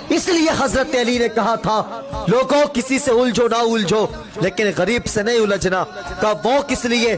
اس لیے حضرت علی نے کہا تھا لوگوں کسی سے الجھو نہ الجھو لیکن غریب سے نہیں الجھنا. کہا وہ کس لیے؟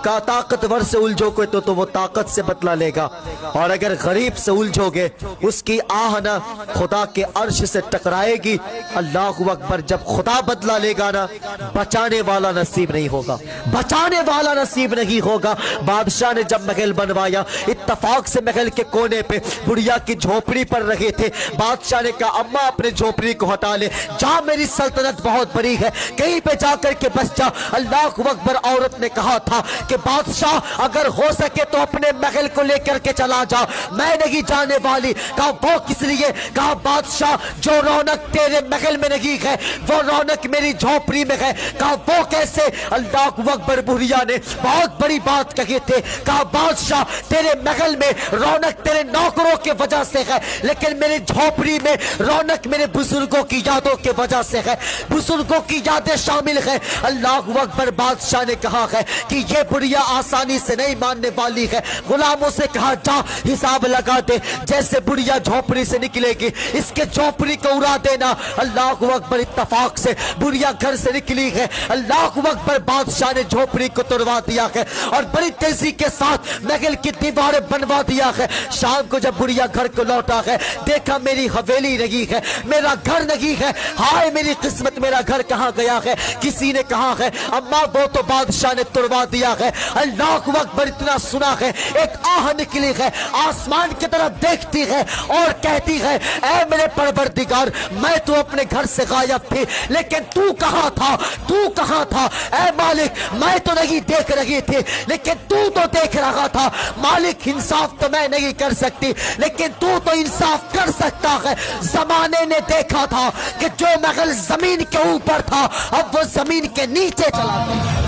کہا طاقتور سے الجھو کوئی تو وہ طاقت سے بدلہ لے گا اور اگر غریب سے الجھو گے اس کی آہ نہ خدا کے عرش سے ٹکرائے گی. اللہ اکبر. جب خدا بدلہ لے گا نا بچانے والا نصیب نہیں ہوگا, بچانے والا نصیب نہیں ہوگا. بادشاہ نے جب محل بنوایا اتفاق سے محل کے کونے پہ بڑھیا کی جھوپڑی پر رہے تھے. بادشاہ نے کہا اماں اپنے جھوپڑی کو ہٹا لے, جا میری سلطنت بہت بڑی ہے کہیں پہ جا کر کے بس جا. اللہ اکبر. عورت نے کہا تھا کہ بادشاہ اگر ہو سکے تو اپنے محل کو لے کر کے چلا جا, میں نہیں جانے والی. کہا وہ کس لیے؟ کہا بادشاہ جو رونق تیرے محل میں نہیں ہے وہ رونق میری جھوپڑی میں ہے. کہا وہ کیسے؟ اللہ اکبر. بڑھیا نے بہت بڑی بات کہی تھی. کہا بادشاہ تیرے محل میں رونق تیرے نوکروں کی وجہ سے ہے لیکن میری جھوپڑی میں رونق میرے بزرگوں کی یادوں کی وجہ سے ہے, بزرگوں کی یادیں شامل ہے. اللہ اکبر. بادشاہ نے کہا ہے کہ یہ بڑھیا آسانی سے نہیں ماننے والی ہے. غلاموں سے کہا جا حساب لگا دے, جیسے بڑھیا جھوپڑی سے نکلے گی اس کے جھوپڑی کو اڑا دینا. اللہ اکبر. اتفاق سے بڑھیا گھر سے نکلی ہے. اللہ اکبر. بادشاہ نے جھوپڑی کو توڑوا دیا ہے اور بڑی تیزی کے ساتھ محل کی دیواریں بنوا دیا ہے. شام کو جب بڑھیا گھر کو لوٹا ہے دیکھا میری حویلی نہیں ہے, میرا گھر نہیں ہے. ہائے میری قسمت, میرا گھر کہاں گیا ہے؟ کسی نے کہا ہے اماں وہ تو بادشاہ نے توڑوا دیا ہے. اللہ اکبر. اتنا سنا ہے ایک آہ نکلی ہے, آسمان کی طرف دیکھتی ہے اور کہتی ہے اے میرے پروردگار میں تو اپنے گھر سے غائب تھی لیکن تو کہاں تھا, تو کہاں تھا؟ اے مالک میں تو نہیں دیکھ رہی تھی لیکن تو دیکھ رہا تھا. مالک انصاف تو میں نہیں کر سکتی لیکن تو انصاف کر سکتا ہے. زمانے نے دیکھا تھا کہ جو محل زمین کے اوپر تھا اب وہ زمین کے نیچے چلا گیا.